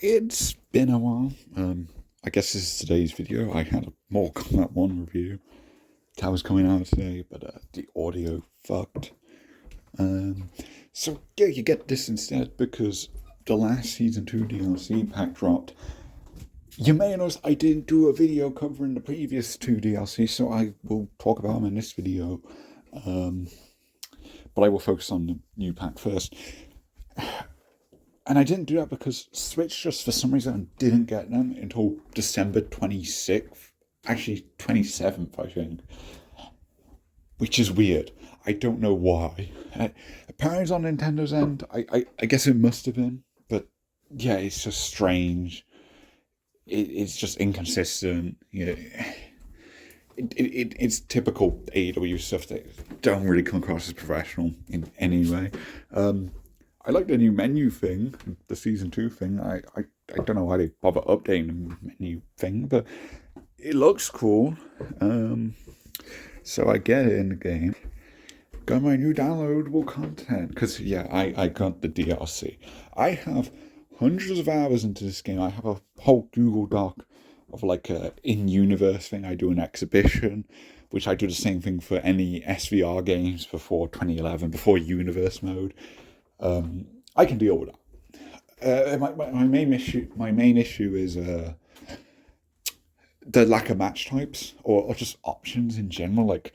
It's been a while. I guess this is today's video. I had a more Combat 1 review that was coming out today, but the audio fucked. So yeah, you get this instead because the last Season 2 DLC pack dropped. You may notice I didn't do a video covering the previous two DLC, so I will talk about them in this video. But I will focus on the new pack first. And I didn't do that because Switch just for some reason didn't get them until December 26th. Actually, 27th, I think. Which is weird. I don't know why. Apparently it's on Nintendo's end. I guess it must have been. But yeah, it's just strange. It's just inconsistent. Yeah. It's typical AEW stuff that don't really come across as professional in any way. I like the new menu thing, the Season 2 thing. I don't know why they bother updating the menu thing, but it looks cool. So I get it in the game. Got my new downloadable content. Because, yeah, I got the DLC. I have hundreds of hours into this game. I have a whole Google Doc of like a in-universe thing. I do an exhibition, which I do the same thing for any SVR games before 2011, before Universe mode. I can deal with that. My main issue is the lack of match types or just options in general. Like,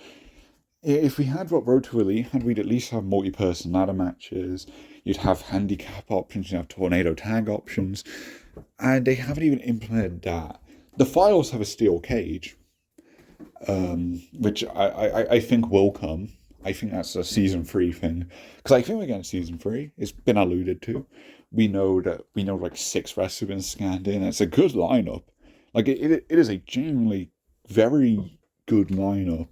if we had what Road to Elite had, we'd at least have multi-person ladder matches. You'd have handicap options. You'd have tornado tag options, and they haven't even implemented that. The files have a steel cage, which I think will come. I think that's a Season 3 thing. Because I think we're getting Season 3. It's been alluded to. We know like 6 wrestlers have been scanned in. It's a good lineup. Like, it is a genuinely very good lineup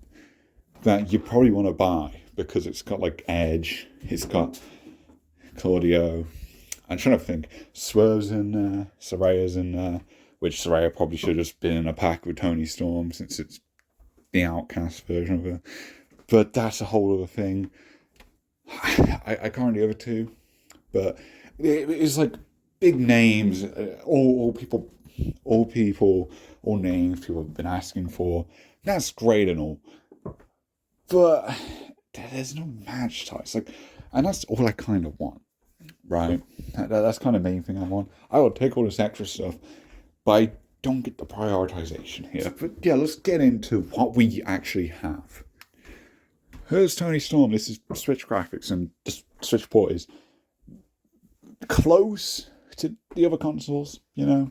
that you probably want to buy. Because it's got, like, Edge. It's got Claudio. I'm trying to think. Swerve's in there. Saraya's in there. Which Saraya probably should have just been in a pack with Tony Storm, since it's the Outcast version of her. But that's a whole other thing. I can't remember the other two, but it's like big names, all names people have been asking for. That's great and all, but there's no match types. Like, and that's all I kind of want, right? That's kind of the main thing I want. I will take all this extra stuff, but I don't get the prioritization here. But yeah, let's get into what we actually have. Here's Tony Storm. This is Switch graphics, and the Switch port is close to the other consoles, you know.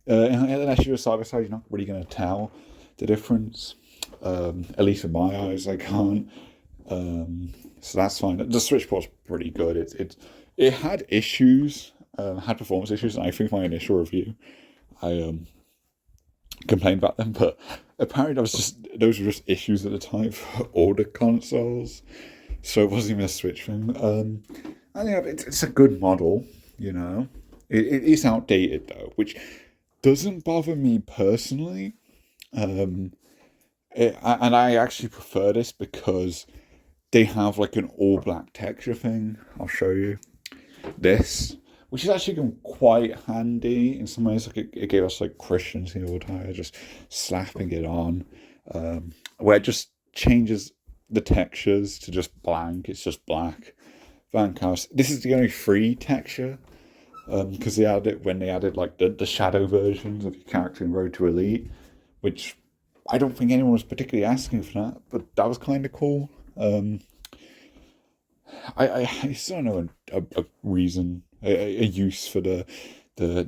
Unless you're side by side, you're not really going to tell the difference. At least in my eyes, I can't. So that's fine. The Switch port's pretty good. It had issues, had performance issues, and I think my initial review, I complained about them, but apparently those were just issues at the time for all the consoles, so it wasn't even a Switch thing. And yeah, it's a good model, you know. It is outdated though, which doesn't bother me personally. And I actually prefer this because they have like an all black texture thing. I'll show you this, which is actually quite handy in some ways. Like it gave us like Christian single tire, just slapping it on, where it just changes the textures to just blank. It's just black. Fantastic. This is the only free texture, because they added it when they added like the shadow versions of your character in Road to Elite, which I don't think anyone was particularly asking for that, but that was kind of cool. I still don't know a reason, a use for the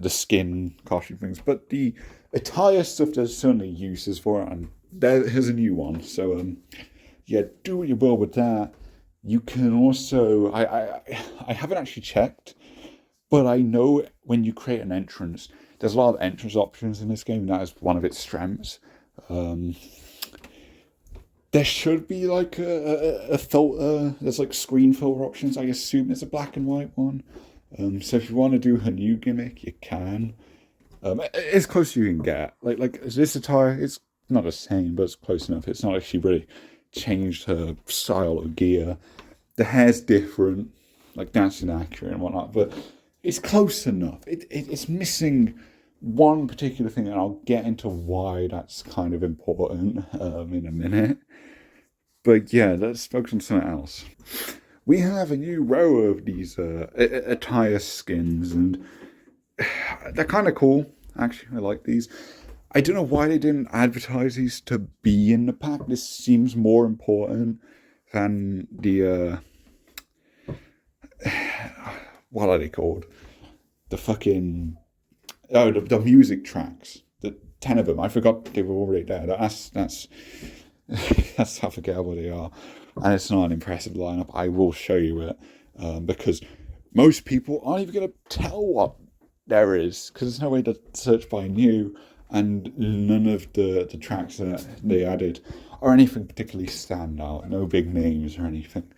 skin costume things, but the attire stuff there's certainly uses for it, and here's a new one. So yeah, do what you will with that. You can also I haven't actually checked, but I know when you create an entrance, there's a lot of entrance options in this game, and that is one of its strengths. There should be like a filter. There's like screen filter options. I assume there's a black and white one. So if you want to do her new gimmick, you can. As close as you can get. Like this attire, it's not the same, but it's close enough. It's not like she really changed her style of gear. The hair's different, like that's inaccurate and whatnot. But it's close enough. It's missing one particular thing, and I'll get into why that's kind of important in a minute. But yeah, let's focus on something else. We have a new row of these attire skins, and they're kind of cool. Actually, I like these. I don't know why they didn't advertise these to be in the pack. This seems more important than the what are they called? The fucking the music tracks. The 10 of them. I forgot they were already there. That's that's how forgettable they are, and it's not an impressive lineup. I will show you it because most people aren't even going to tell what there is because there's no way to search by new, and none of the tracks that they added are anything particularly stand out. No big names or anything.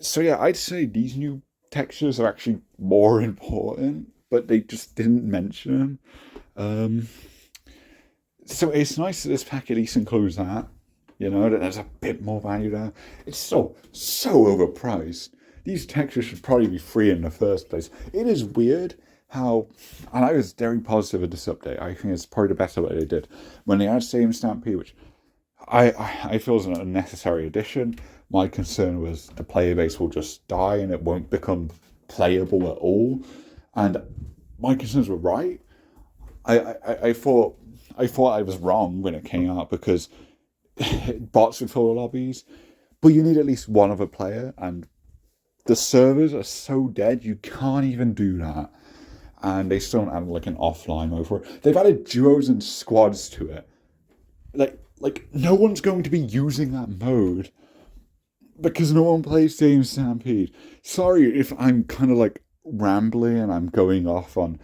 So yeah, I'd say these new textures are actually more important, but they just didn't mention them. So it's nice that this pack at least includes that. You know, that there's a bit more value there. It's so overpriced. These textures should probably be free in the first place. It is weird how, and I was very positive of this update. I think it's probably the best update they did. When they added Stadium Stampede, which I feel is an unnecessary addition. My concern was the player base will just die and it won't become playable at all. And my concerns were right. I thought I was wrong when it came out because bots would fill the lobbies, but you need at least one other player, and the servers are so dead you can't even do that. And they still don't add like an offline mode for it. They've added duos and squads to it. Like no one's going to be using that mode because no one plays Stadium Stampede. Sorry if I'm kind of like rambling and I'm going off on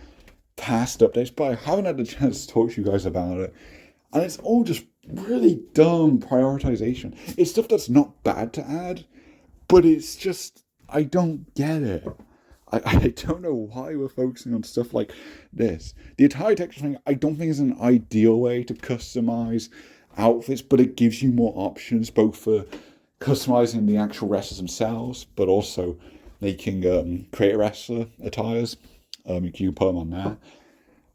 past updates, but I haven't had the chance to talk to you guys about it. And it's all just really dumb prioritization. It's stuff that's not bad to add, but it's just, I don't get it. I don't know why we're focusing on stuff like this. The attire texture thing, I don't think is an ideal way to customize outfits, but it gives you more options, both for customizing the actual wrestlers themselves, but also making creator wrestler attires. You can put them on there.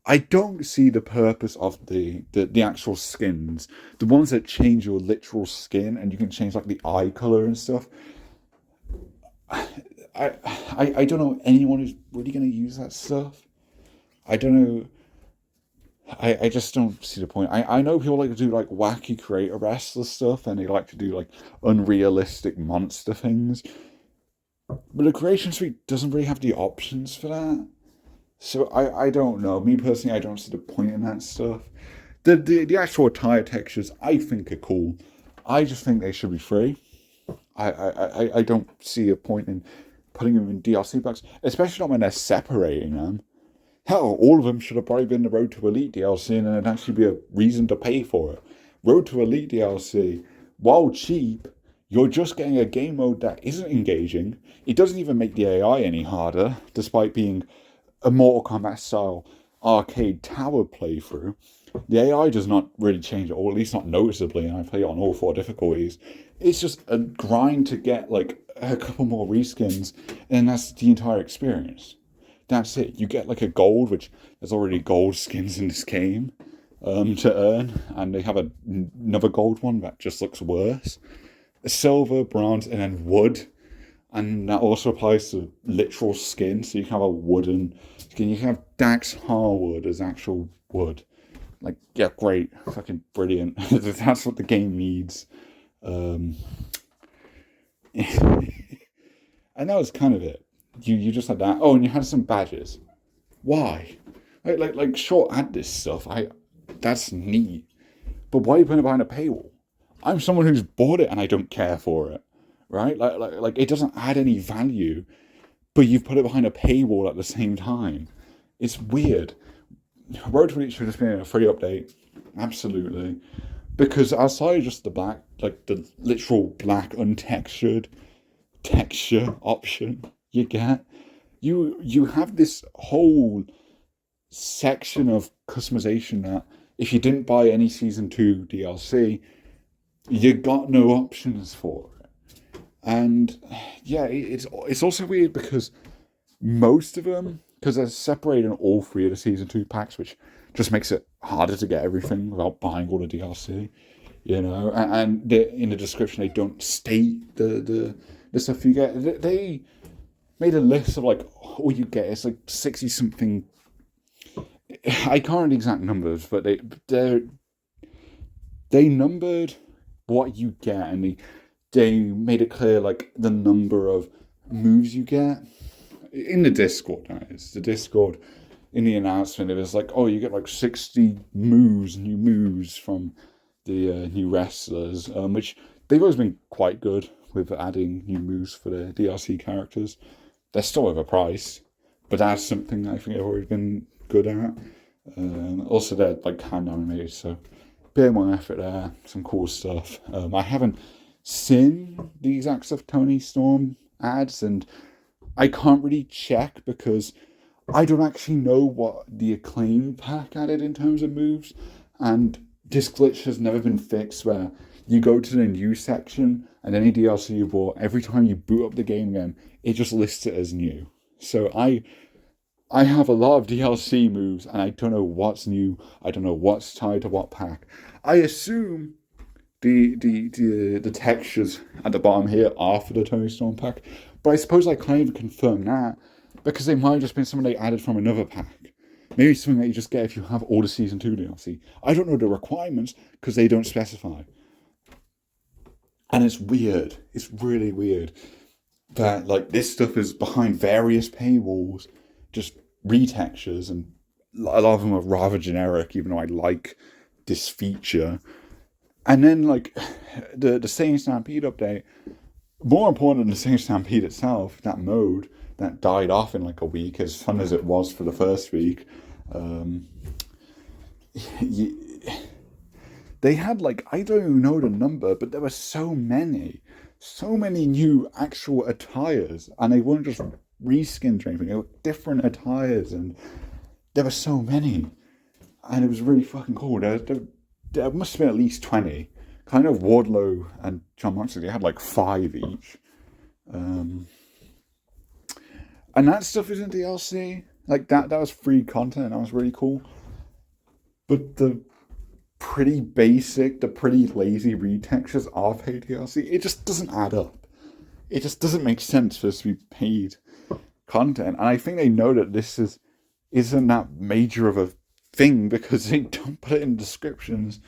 I don't see the purpose of the actual skins, the ones that change your literal skin, and you can change like the eye color and stuff. I don't know anyone who's really going to use that stuff. I don't know. I just don't see the point. I know people like to do like wacky creator wrestler stuff, and they like to do like unrealistic monster things. But the creation suite doesn't really have the options for that. So I don't know. Me personally, I don't see the point in that stuff. The actual attire textures I think are cool. I just think they should be free. I don't see a point in putting them in DLC packs, especially not when they're separating them. Hell, all of them should have probably been the Road to Elite DLC, and it'd actually be a reason to pay for it. Road to Elite DLC, while cheap, you're just getting a game mode that isn't engaging. It doesn't even make the AI any harder, despite being a Mortal Kombat style arcade tower playthrough. The AI does not really change at all, at least not noticeably, and I play it on all 4 difficulties. It's just a grind to get like a couple more reskins, and that's the entire experience. That's it. You get like a gold, which there's already gold skins in this game to earn, and they have another gold one that just looks worse. A silver, bronze, and then wood. And that also applies to literal skin, so you can have a wooden skin. You can have Dax Harwood as actual wood. Like, yeah, great. Fucking brilliant. That's what the game needs. And that was kind of it. You just had that. Oh, and you had some badges. Why? Like sure, add this stuff. That's neat. But why are you putting it behind a paywall? I'm someone who's bought it and I don't care for it. Right? Like it doesn't add any value, but you've put it behind a paywall at the same time. It's weird. Road to Elite should have been a free update. Absolutely. Because outside of just the black, like the literal black untextured texture option you get, you have this whole section of customization that if you didn't buy any Season 2 DLC, you got no options for it. And yeah, it's also weird because most of them, because they're separating all three of the season 2 packs, which just makes it harder to get everything without buying all the DLC. And in the description they don't state the stuff you get. They made a list of like all you get. It's like 60 something. I can't remember the exact numbers, but they numbered what you get, and they made it clear like the number of moves you get in the Discord. That is the Discord. In the announcement, it was like, oh, you get like 60 new moves from the new wrestlers, which they've always been quite good with adding new moves for the DLC characters. They're still overpriced, but that's something I think they've always been good at. Also, they're like hand animated, so a bit more effort there. Some cool stuff. I haven't seen the exact stuff Tony Storm adds, and I can't really check because I don't actually know what the Acclaim pack added in terms of moves, and this glitch has never been fixed where you go to the new section and any DLC you bought, every time you boot up the game again, it just lists it as new. So I have a lot of DLC moves and I don't know what's new, I don't know what's tied to what pack. I assume the textures at the bottom here are for the Tony Storm pack, but I suppose I can't even confirm that because they might have just been something they added from another pack. Maybe something that you just get if you have all the Season 2 DLC. I don't know the requirements because they don't specify. And it's weird. It's really weird that like this stuff is behind various paywalls, just retextures, and a lot of them are rather generic, even though I like this feature. And then like the Sane Stampede update, more important than the Sane Stampede itself, that mode that died off in like a week, as fun as it was for the first week. They had like, I don't even know the number, but there were so many new actual attires, and they weren't just reskins or anything. They were different attires, and there were so many, and it was really fucking cool. There must have been at least 20. Kind of Wardlow and John Moxley, they had like 5 each. And that stuff isn't DLC. Like that was free content. That was really cool. But the pretty basic, the pretty lazy retextures are paid DLC. It just doesn't add up. It just doesn't make sense for this to be paid content. And I think they know that this isn't that major of a thing because they don't put it in descriptions.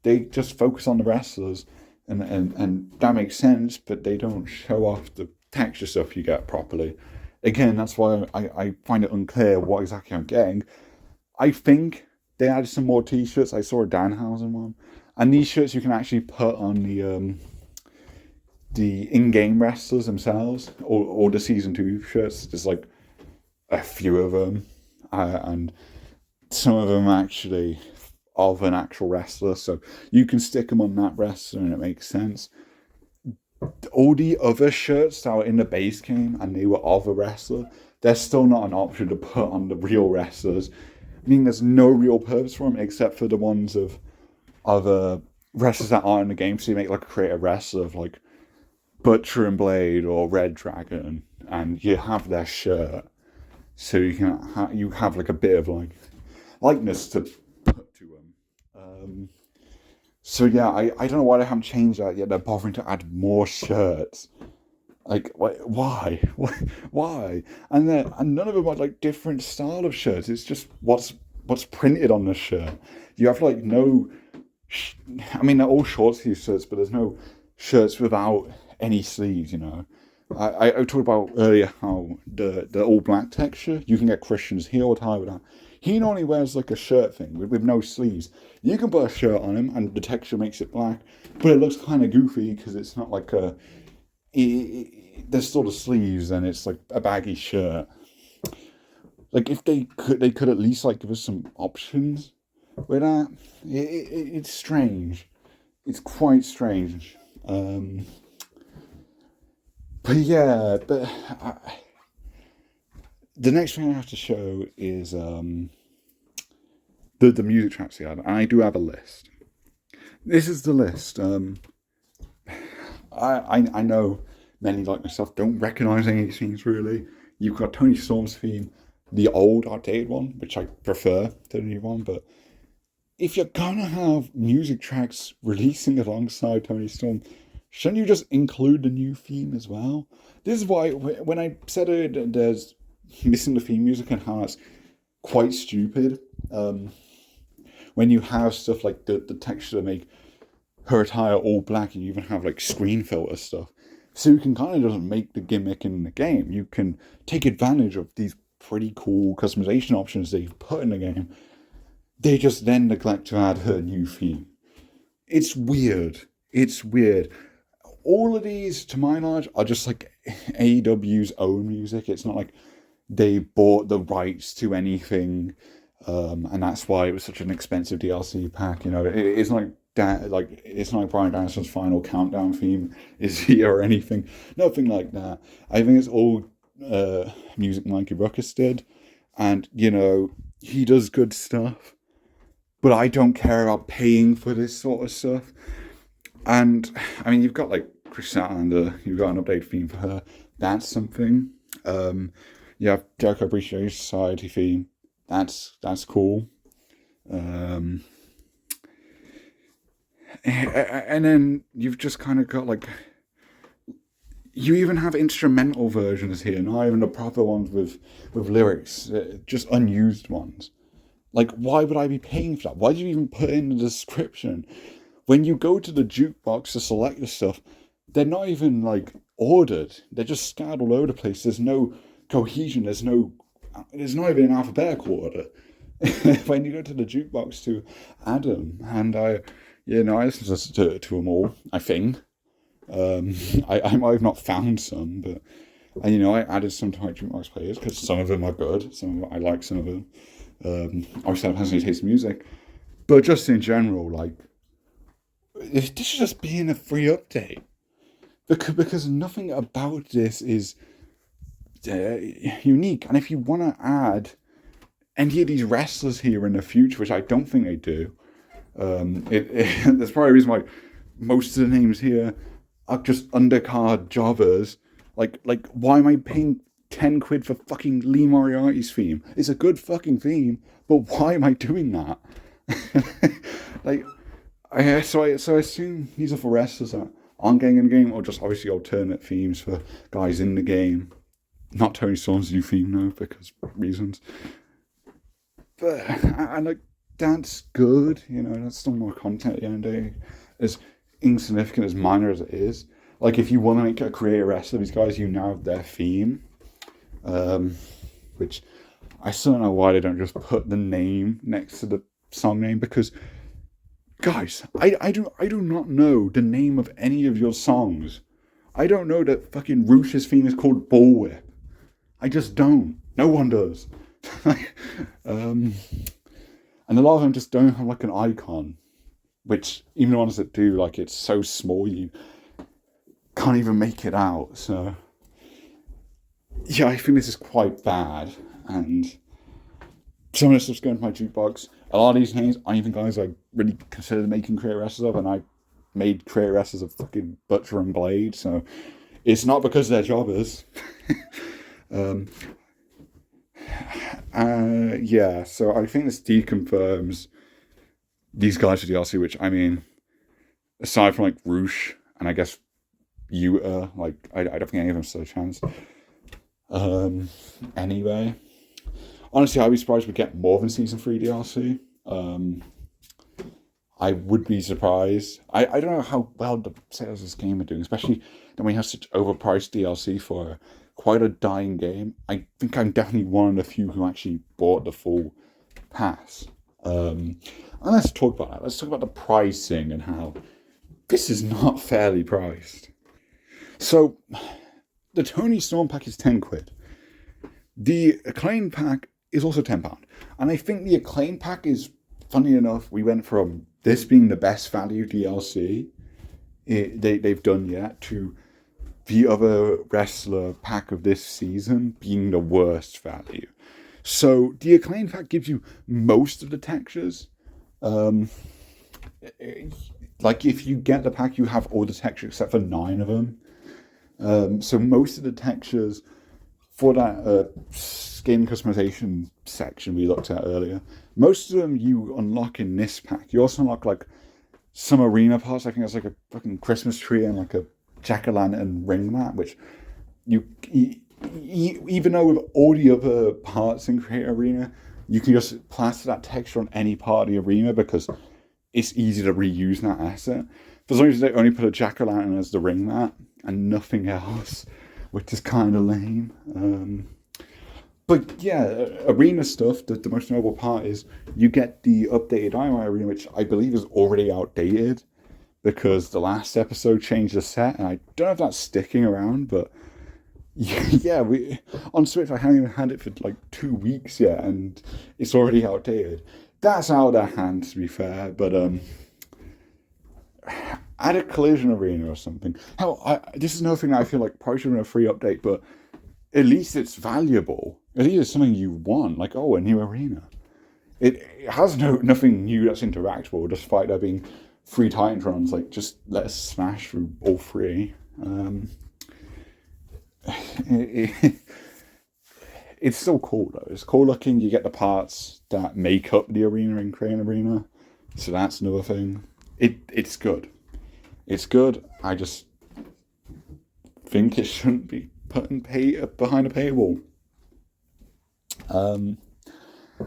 They just focus on the wrestlers, and that makes sense, but they don't show off the texture stuff you get properly. Again, that's why I find it unclear what exactly I'm getting. I think they added some more t-shirts. I saw a Danhausen one. And these shirts you can actually put on the in-game wrestlers themselves, or the Season 2 shirts. There's like a few of them. And some of them actually of an actual wrestler. So you can stick them on that wrestler and it makes sense. All the other shirts that were in the base game and they were of a wrestler, they're still not an option to put on the real wrestlers. I mean, there's no real purpose for them except for the ones of wrestlers that aren't in the game. So you make like a creative wrestler of like Butcher and Blade or Red Dragon, and you have their shirt, so you can you have like a bit of like likeness to put to them. So yeah, I don't know why they haven't changed that yet. They're bothering to add more shirts. Like, why? Why? And none of them are like different style of shirts. It's just what's printed on the shirt. You have like no. I mean, they're all short sleeve shirts, but there's no shirts without any sleeves. You know, I talked about earlier how the all black texture. You can get Christian's heel tie with that. He normally wears like a shirt thing with no sleeves. You can put a shirt on him and the texture makes it black, but it looks kind of goofy because it's not like a. There's sort of sleeves and it's like a baggy shirt. Like if they could at least like give us some options with that. It's strange. It's quite strange. But yeah, the next thing I have to show is the music tracks he had, and I do have a list. This is the list. I know many like myself don't recognise any of these things really. You've got Tony Storm's theme, the old outdated one, which I prefer to the new one, but if you're gonna have music tracks releasing alongside Tony Storm, shouldn't you just include the new theme as well? This is why, when I said there's missing the theme music and how it's quite stupid, when you have stuff like the texture to make her attire all black, and you even have like screen filter stuff. So you can kind of just make the gimmick in the game. You can take advantage of these pretty cool customization options that you've put in the game. They just then neglect to add her new theme. It's weird. It's weird. All of these, to my knowledge, are just like AEW's own music. It's not like they bought the rights to anything, and that's why it was such an expensive DLC pack. You know, it's not like it's not like Bryan Danielson's final countdown theme is here or anything. Nothing like that. I think it's all music Mikey Ruckus did, and you know, he does good stuff. But I don't care about paying for this sort of stuff. And I mean, you've got like Chris Statlander, you've got an updated theme for her. That's something. You have Jericho Appreciation Society theme. That's cool. And then you've just kind of got like, you even have instrumental versions here, not even the proper ones with lyrics, just unused ones. Like, why would I be paying for that? Why do you even put in the description? When you go to the jukebox to select the stuff, they're not even, like, ordered. They're just scattered all over the place. There's no cohesion. There's not even an alphabetical order. When you go to the jukebox to add them, and I listened to them all, I think. I might have not found some, but, I added some to my jukebox players, because some of them are good. I like some of them. Obviously, I personally taste music, but just in general, like, this should just be in a free update, because nothing about this is unique. And if you want to add any of these wrestlers here in the future, which I don't think they do, there's probably a reason why most of the names here are just undercard jobbers. Like, why am I paying 10 quid for fucking Lee Moriarty's theme? It's a good fucking theme, but why am I doing that? So I assume these are for wrestlers that aren't getting in the game, or just obviously alternate themes for guys in the game. Not Tony Storm's new theme, no, because reasons. But that's good, that's still more content at the end of the day. As insignificant, as minor as it is. Like, if you want to make a career wrestler, these guys, you now have their theme. Which I still don't know why they don't just put the name next to the song name, because guys, I do not know the name of any of your songs. I don't know that fucking Rush's theme is called Bullwhip. I just don't. No one does. And a lot of them just don't have like an icon, which even the ones that do, like, it's so small you can't even make it out. So yeah, I think this is quite bad, and some of this stuff's going to my jukebox. A lot of these names aren't even guys I really considered making career wrestlers of, and I made career wrestlers of fucking Butcher and Blade, so it's not because they're jobbers. Yeah, so I think this deconfirms these guys for DLC, which, I mean, aside from, like, Roosh, and I guess Yuta, like, I don't think any of them stood a chance. Anyway, honestly, I'd be surprised if we get more than Season 3 DLC. I would be surprised. I don't know how well the sales of this game are doing, especially when we have such overpriced DLC for quite a dying game. I think I'm definitely one of the few who actually bought the full pass. And let's talk about that. Let's talk about the pricing and how this is not fairly priced. So, the Tony Storm pack is 10 quid. The Acclaim pack is also £10. And I think the Acclaim pack is, funny enough, we went from this being the best value DLC they've done yet to the other wrestler pack of this season being the worst value. So the Acclaim pack gives you most of the textures. Like, if you get the pack, you have all the textures except for 9 of them. So most of the textures for that skin customization section we looked at earlier, most of them you unlock in this pack. You also unlock like some arena parts. I think there's like a fucking Christmas tree and like a jack-o'-lantern ring mat, which even though with all the other parts in Create Arena, you can just plaster that texture on any part of the arena because it's easy to reuse that asset. For some reason, they only put a jack-o'-lantern as the ring mat and nothing else, which is kind of lame. But yeah, arena stuff, the most notable part is you get the updated Dynamite Arena, which I believe is already outdated because the last episode changed the set, and I don't know if that's sticking around, but yeah, on Switch I haven't even had it for like 2 weeks yet, and it's already outdated. That's out of their hands, to be fair, but add a collision arena or something. Hell, this is another thing that I feel like probably should have been a free update, but at least it's valuable. At least it's something you want, like, oh, a new arena. It has nothing new that's interactable, despite there being 3 Titantrons. Like, just let us smash through all 3. It's still cool, though. It's cool looking. You get the parts that make up the arena in Crane Arena, so that's another thing. It's good. It's good. I just think it shouldn't be put behind a paywall. And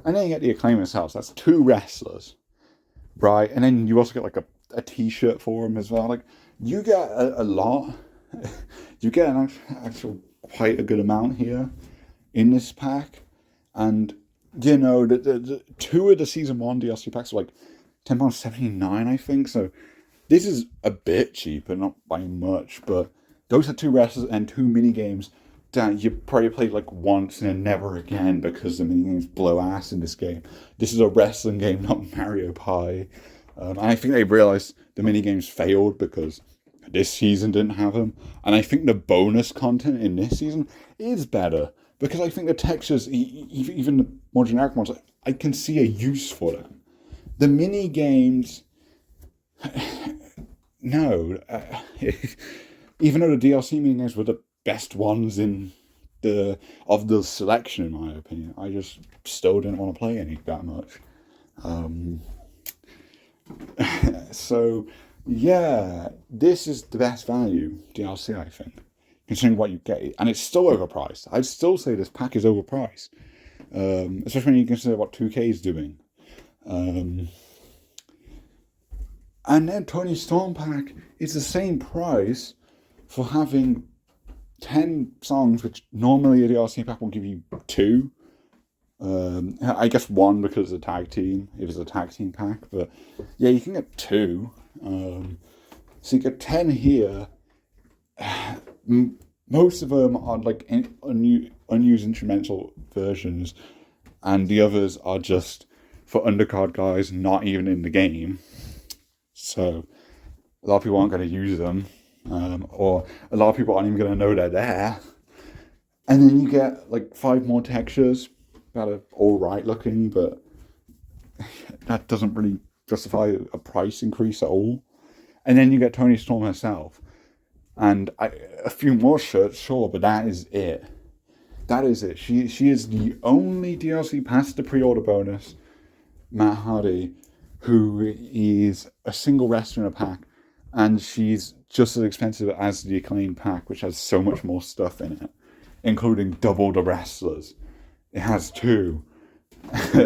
then you get the Acclaim themselves. That's 2 wrestlers, right? And then you also get like a T-shirt for them as well. Like, you get a lot. You get an actual quite a good amount here in this pack. And you know, the 2 of the season 1 DLC packs are like £10.79, I think. So this is a bit cheaper, not by much, but those are 2 wrestlers and 2 mini games that you probably played like once and then never again because the minigames blow ass in this game. This is a wrestling game, not Mario Party. And I think they realized the minigames failed because this season didn't have them. And I think the bonus content in this season is better because I think the textures, even the more generic ones, I can see a use for them. The minigames, no. Even though the DLC minigames were the best ones of the selection, in my opinion, I just still didn't want to play any that much. So yeah, this is the best value DLC, I think, considering what you get, and it's still overpriced. I'd still say this pack is overpriced, especially when you consider what 2K is doing. And then Tony Storm pack is the same price for having 10 songs, which normally a DLC pack will give you 2. I guess 1 because it's a tag team, if it's a tag team pack, but yeah, you can get 2. So you get 10 here. Most of them are like unused instrumental versions, and the others are just for undercard guys not even in the game. So a lot of people aren't going to use them. Or a lot of people aren't even going to know they're there. And then you get like 5 more textures that are alright looking, but that doesn't really justify a price increase at all. And then you get Toni Storm herself. And a few more shirts, sure, but that is it. That is it. She is the only DLC past the pre-order bonus, Matt Hardy, who is a single wrestler in a pack. And she's just as expensive as the Acclaim pack, which has so much more stuff in it, including double the wrestlers. It has 2.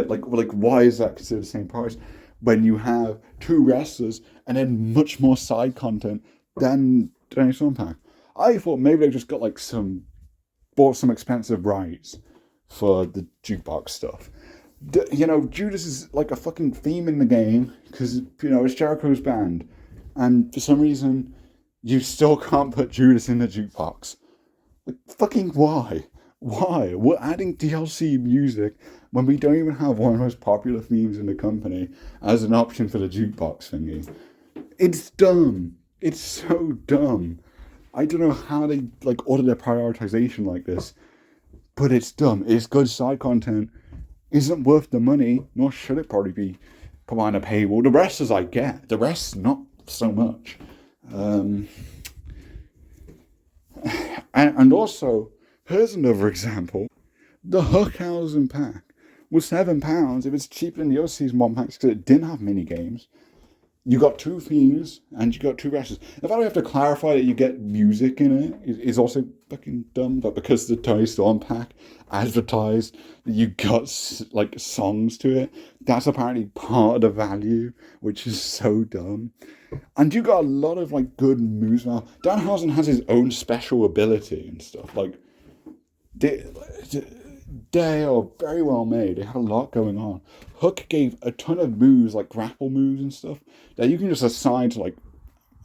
like why is that considered the same price when you have 2 wrestlers and then much more side content than Tony Storm pack? I thought maybe they just got like bought some expensive rights for the jukebox stuff. Judas is like a fucking theme in the game because it's Jericho's band. And for some reason, you still can't put Judas in the jukebox. Like, fucking why? Why? We're adding DLC music when we don't even have one of the most popular themes in the company as an option for the jukebox thingy. It's dumb. It's so dumb. I don't know how they order their prioritization like this, but it's dumb. It's good side content. Isn't worth the money, nor should it probably be behind a paywall. The rest is I get. The rest not so much. And also, Here's another example. The Hookhausen pack was £7. It was cheaper than the other season one packs because it didn't have mini games. You got two themes and you got two wrestlers. In fact, I have to clarify that you get music in it is also fucking dumb, but because the Tony Storm pack advertised that you got like songs to it, that's apparently part of the value, which is so dumb. And you got a lot of like good moves now. Danhausen has his own special ability and stuff. Like they are very well made. They had a lot going on. Hook gave a ton of moves, like grapple moves and stuff, that you can just assign to like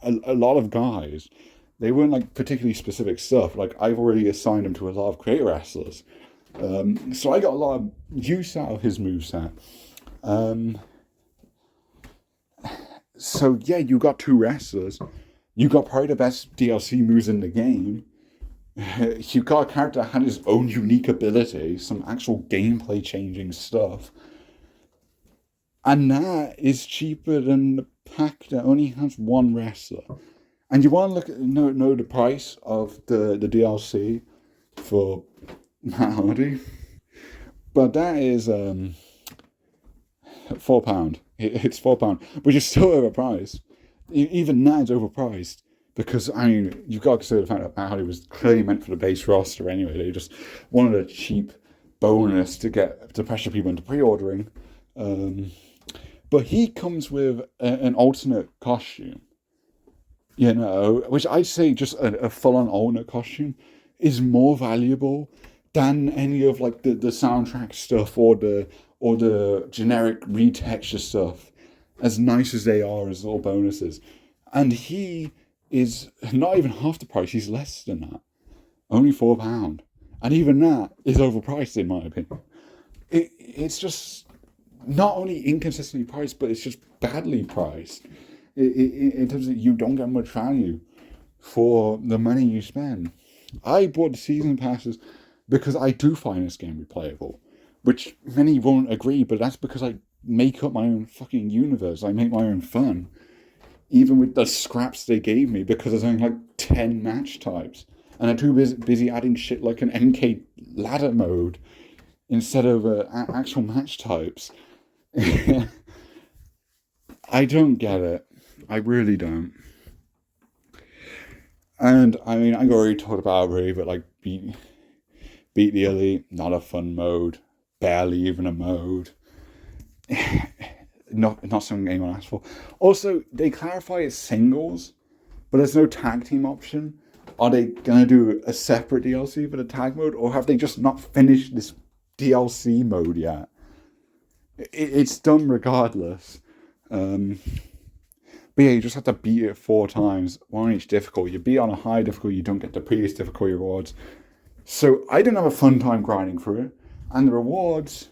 a lot of guys. They weren't like particularly specific stuff. Like I've already assigned them to a lot of creator wrestlers. So I got a lot of use out of his moveset. So yeah, you got two wrestlers. You got probably the best DLC moves in the game. You got a character that had his own unique ability, some actual gameplay changing stuff. And that is cheaper than the pack that only has one wrestler. And you want to look at know the price of the DLC for Matt Hardy. But that is £4. It's £4, which is still overpriced. Even that is overpriced. Because, I mean, you've got to consider the fact that Matt Hardy was clearly meant for the base roster anyway. They just wanted a cheap bonus to pressure people into pre-ordering. But he comes with an alternate costume. You know, which I'd say just a full-on alternate costume is more valuable than any of like the soundtrack stuff or the generic retexture stuff. As nice as they are as little bonuses. And he is not even half the price, he's less than that. Only £4. And even that is overpriced in my opinion. It's just not only inconsistently priced, but it's just badly priced. In terms of you don't get much value for the money you spend. I bought the season passes because I do find this game replayable. Which many won't agree, but that's because I make up my own fucking universe. I make my own fun. Even with the scraps they gave me, because there's only like 10 match types. And I'm too busy adding shit like an NK ladder mode instead of actual match types. I don't get it. I really don't. And I mean, I already talked about it really, but like beat the Elite, not a fun mode. Barely even a mode. Not something anyone asked for. Also, they clarify it's singles, but there's no tag team option. Are they going to do a separate DLC for the tag mode, or have they just not finished this DLC mode yet? It's done regardless. But yeah, you just have to beat it 4 times, one on each difficulty. You beat on a high difficulty, you don't get the previous difficulty rewards. So I didn't have a fun time grinding through it, and the rewards,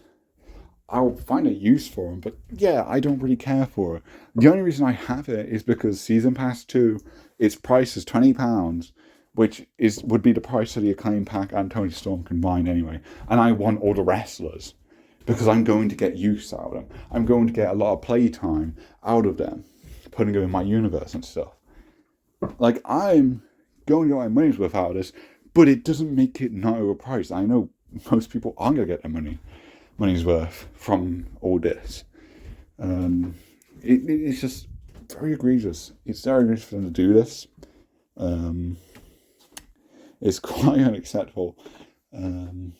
I'll find a use for them, but yeah, I don't really care for it. The only reason I have it is because Season Pass 2, its price is £20, which would be the price of the Acclaim Pack and Tony Storm combined anyway. And I want all the wrestlers, because I'm going to get use out of them. I'm going to get a lot of play time out of them, putting them in my universe and stuff. Like, I'm going to get my money's worth out of this, but it doesn't make it not overpriced. I know most people aren't going to get their money's worth from all this. It's just very egregious. It's very egregious for them to do this. It's quite unacceptable. And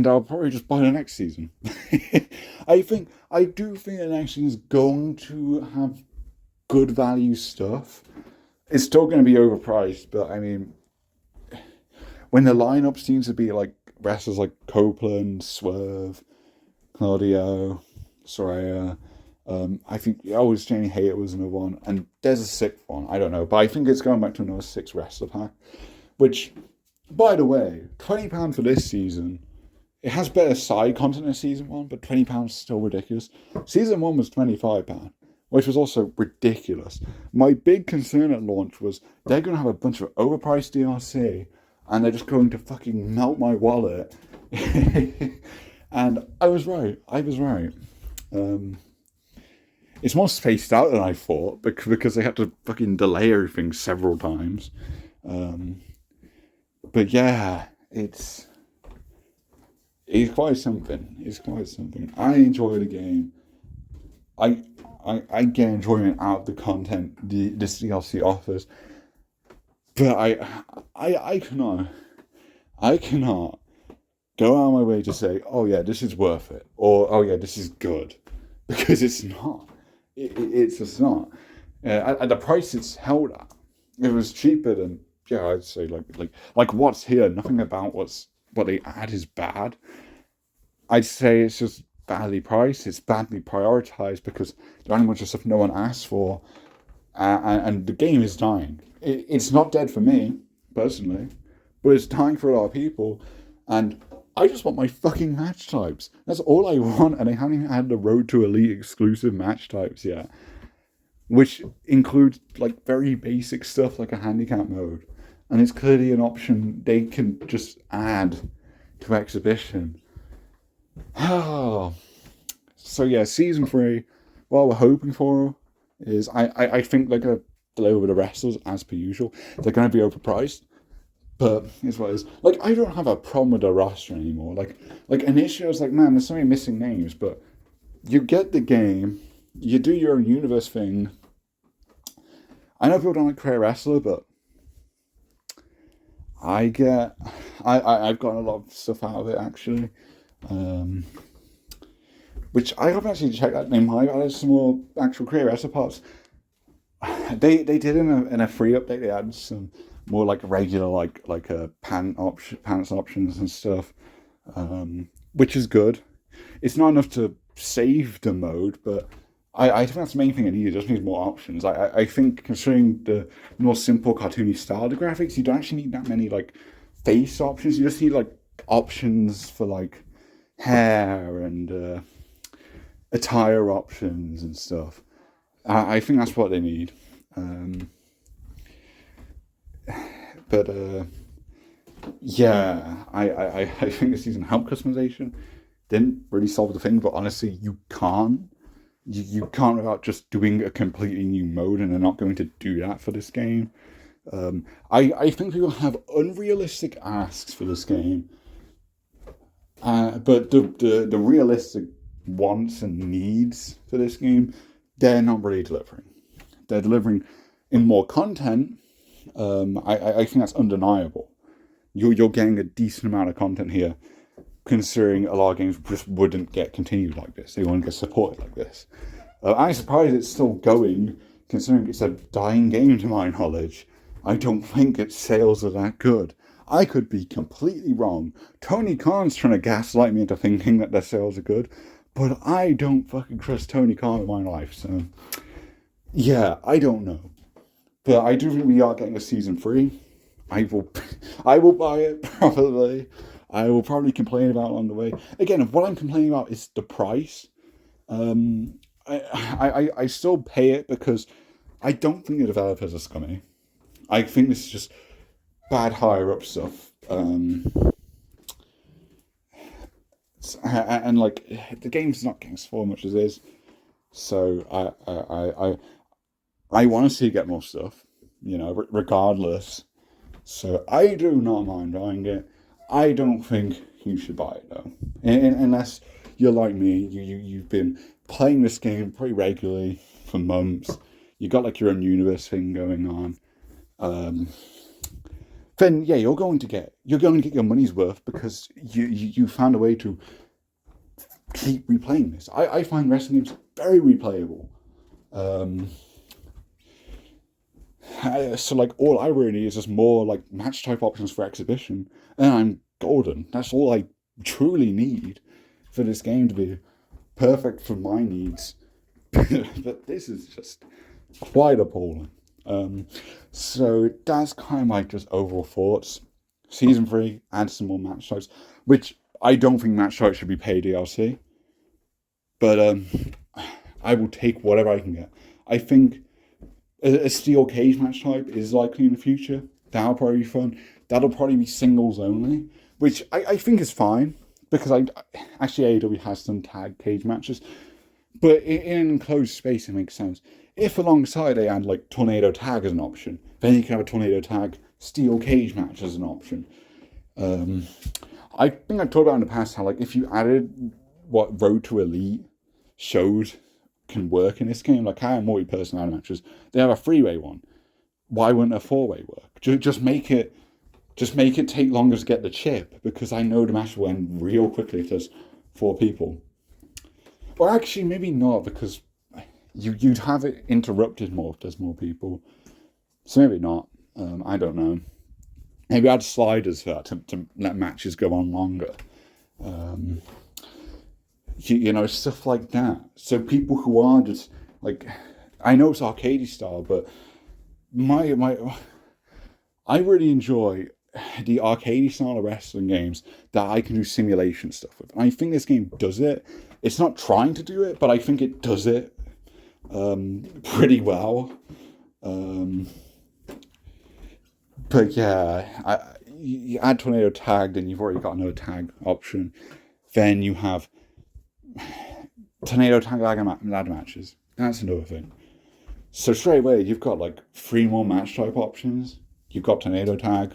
I'll probably just buy the next season. I do think the next season is going to have good value stuff. It's still going to be overpriced, but I mean, when the lineup seems to be like wrestlers like Copeland, Swerve, Claudio, Soraya, I think Jamie Hayter was another one, and there's a 6th one, I don't know, but I think it's going back to another 6 wrestler pack, which, by the way, £20 for this season. It has better side content than season 1, but £20 is still ridiculous. Season 1 was £25, which was also ridiculous. My big concern at launch was they're going to have a bunch of overpriced DLC, and they're just going to fucking melt my wallet. And I was right. It's more spaced out than I thought, because they had to fucking delay everything several times. But yeah, it's quite something. It's quite something. I enjoy the game. I I get enjoyment out of the content this DLC offers, but I cannot go out of my way to say, oh yeah, this is worth it, or oh yeah, this is good, because it's not. It's just not. At the price it's held at, it was cheaper than, yeah, I'd say like what's here. Nothing about what they add is bad. I'd say it's just badly priced. It's badly prioritized because there are a bunch of stuff no one asked for, and the game is dying. It's not dead for me personally, but it's dying for a lot of people, and I just want my fucking match types. That's all I want, and I haven't even had the Road to Elite exclusive match types yet, which includes like very basic stuff like a handicap mode, and it's clearly an option they can just add to exhibition. Oh, so yeah, season 3. What we're hoping for is I think they're gonna deliver with the wrestlers as per usual. They're gonna be overpriced, but it's what it is. Like, I don't have a problem with the roster anymore. Like initially I was like, man, there's so many missing names, but you get the game, you do your own universe thing. I know people don't like Career Wrestler, but I get I've gotten a lot of stuff out of it actually. Um, which I haven't actually checked out. They might add some more actual Career Wrestler parts. They did in a free update. They added some more like regular pants options and stuff, which is good. It's not enough to save the mode, but I think that's the main thing it needs. It just needs more options. I think considering the more simple cartoony style of the graphics, you don't actually need that many like face options. You just need like options for like hair and attire options and stuff. I think that's what they need. But yeah, I think the season helped customization. Didn't really solve the thing, but honestly, you can't. You can't without just doing a completely new mode, and they're not going to do that for this game. I think people have unrealistic asks for this game, but the realistic wants and needs for this game, they're not really delivering. They're delivering in more content. I think that's undeniable. You're getting a decent amount of content here, considering a lot of games just wouldn't get continued like this. They wouldn't get supported like this. I'm surprised it's still going, considering it's a dying game to my knowledge. I don't think its sales are that good. I could be completely wrong. Tony Khan's trying to gaslight me into thinking that their sales are good, but I don't fucking trust Tony Khan in my life, so yeah, I don't know. But I do think we are getting a season 3. I will I will buy it probably. I will probably complain about it on the way. Again, what I'm complaining about is the price. I still pay it because I don't think the developers are scummy. I think this is just bad higher up stuff. And like the game's not getting so much as it is, so I want to see get more stuff, regardless. So I do not mind buying it. I don't think you should buy it though, unless you're like me. You've been playing this game pretty regularly for months. You got like your own universe thing going on. Then yeah, you're going to get your money's worth because you found a way to keep replaying this. I find wrestling games very replayable. So like all I really need is just more like match type options for exhibition, and I'm golden. That's all I truly need for this game to be perfect for my needs. But this is just quite appalling. So that's kind of my just overall thoughts. Season 3, add some more match types, which I don't think match types should be paid DLC. But I will take whatever I can get. I think a steel cage match type is likely in the future. That'll probably be fun. That'll probably be singles only, which I think is fine, because actually AEW has some tag cage matches, but in an enclosed space it makes sense. If alongside they add like tornado tag as an option, then you can have a tornado tag steel cage match as an option. I think I've talked about in the past how, like, if you added what Road to Elite showed can work in this game, like how multi-person ladder matches, they have a 3-way one. Why wouldn't a 4-way work? Just make it take longer to get the chip, because I know the match will end real quickly if there's 4 people. Or actually, maybe not, because you'd have it interrupted more if there's more people. So maybe not. I don't know. Maybe add sliders for that to let matches go on longer. Stuff like that. So people who are just, like, I know it's arcade style, but I really enjoy the arcade style of wrestling games that I can do simulation stuff with. And I think this game does it. It's not trying to do it, but I think it does it pretty well. But yeah, you add Tornado Tag, then you've already got another tag option. Then you have Tornado Tag ladder matches. That's another thing. So straight away, you've got like 3 more match type options. You've got Tornado Tag.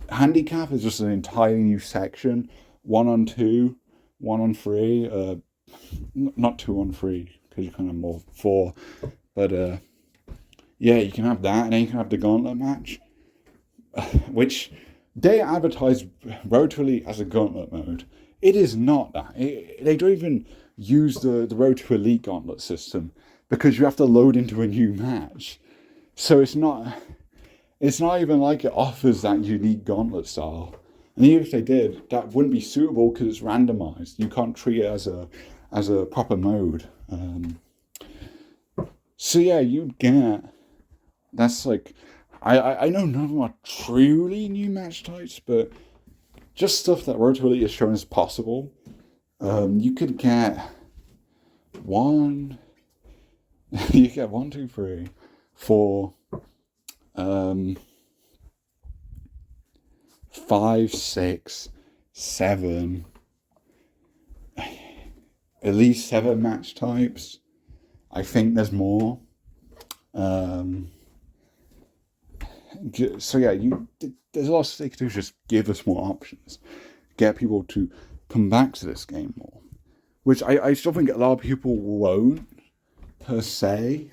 Handicap is just an entirely new section. 1-on-2, 1-on-3. Not 2-on-3, because you can have more 4. But yeah, you can have that, and then you can have the Gauntlet match, which they advertise Road to Elite as a Gauntlet mode. It is not that. They don't even use the Road to Elite Gauntlet system, because you have to load into a new match. So it's not even like it offers that unique Gauntlet style. And even if they did, that wouldn't be suitable because it's randomized. You can't treat it as a proper mode. So yeah, you get, that's like, I know none of them are truly new match types, but just stuff that Road to Elite has shown is possible. You could get 1, 2, 3, 4, 5, 6, 7, at least 7 match types. I think there's more. So yeah, there's a lot of they could do. Just give us more options, get people to come back to this game more, which I still think a lot of people won't per se,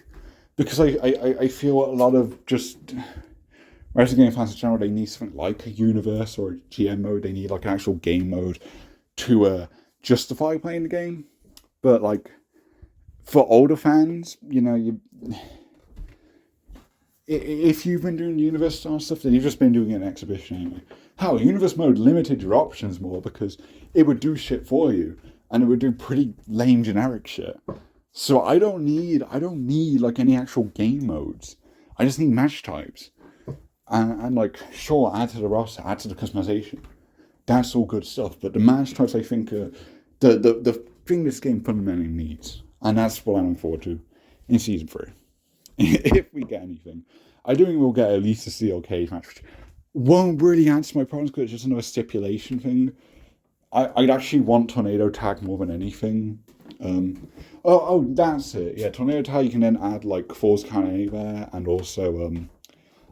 because I feel a lot of just wrestling game fans in general, they need something like a universe or a GM mode. They need like an actual game mode to justify playing the game. But like for older fans, if you've been doing universe style stuff, then you've just been doing an exhibition anyway. Hell, universe mode limited your options more because it would do shit for you, and it would do pretty lame generic shit. So I don't need like any actual game modes. I just need match types. And like, sure, add to the roster, add to the customization. That's all good stuff. But the match types, I think, are the thing this game fundamentally needs. And that's what I'm looking forward to in Season 3. If we get anything. I do think we'll get at least a steel cage match, which won't really answer my problems because it's just another stipulation thing. I'd actually want Tornado Tag more than anything. That's it. Yeah, Tornado Tag, you can then add like Falls Count Anywhere and also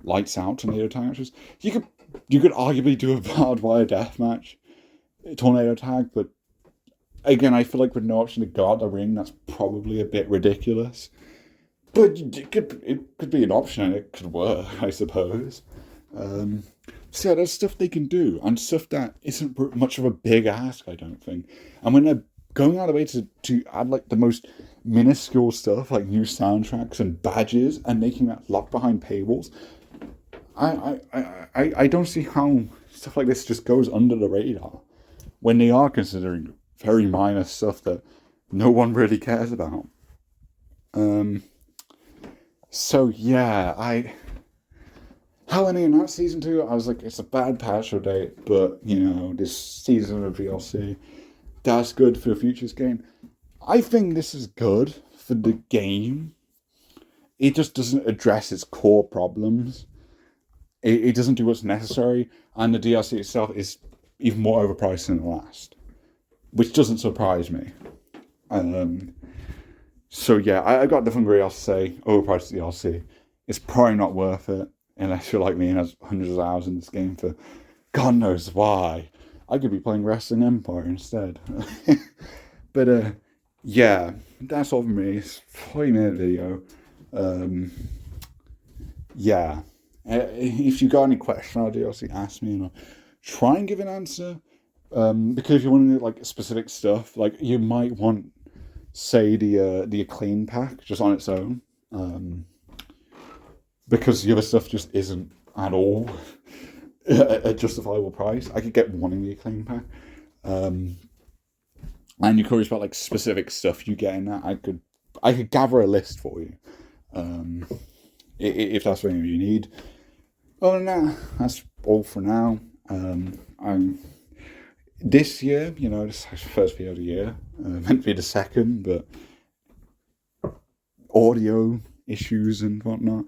Lights Out Tornado Tag matches. You could arguably do a barbed wire death match, Tornado Tag, but again, I feel like with no option to guard the ring, that's probably a bit ridiculous. But it could be an option and it could work, I suppose. So yeah, there's stuff they can do, and stuff that isn't much of a big ask, I don't think. And when they're going out of the way to add like the most minuscule stuff, like new soundtracks and badges, and making that locked behind paywalls, I don't see how stuff like this just goes under the radar when they are considering very minor stuff that no one really cares about. So yeah, how I announced Season 2, I was like, it's a bad patch date, but this season of DLC, that's good for the Futures game. I think this is good for the game. It just doesn't address its core problems. It doesn't do what's necessary, and the DLC itself is even more overpriced than the last, which doesn't surprise me. So yeah, I got nothing really else to say. Overpriced DLC. It's probably not worth it. unless you're like me and has hundreds of hours in this game for God knows why. I could be playing Wrestling Empire instead. But yeah, that's all for me. It's a 40-minute video. Yeah. If you got any question, I'll obviously ask me and I'll try and give an answer. Because if you want to like specific stuff, like you might want, say, the Acclaim pack just on its own. Because the other stuff just isn't at all a justifiable price. I could get one in the Acclaim pack. And you're curious about like specific stuff you get in that, I could gather a list for you. If that's what you need. Other than that, that's all for now. This year, this is the first video of the year. Meant to be the second, but audio issues and whatnot.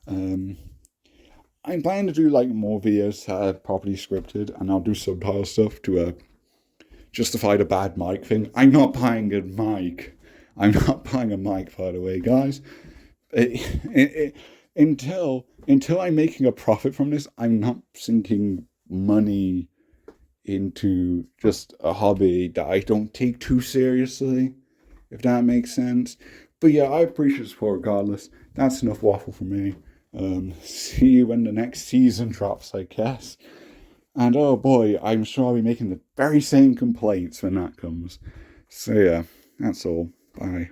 I'm planning to do like more videos that are properly scripted, and I'll do subtitle stuff to justify the bad mic thing. I'm not buying a mic. I'm not buying a mic, by the way, guys. Until I'm making a profit from this, I'm not sinking money into just a hobby that I don't take too seriously, if that makes sense. But yeah, I appreciate support regardless. That's enough waffle for me. See you when the next season drops, I guess. And oh boy, I'm sure I'll be making the very same complaints when that comes. So yeah, that's all. Bye.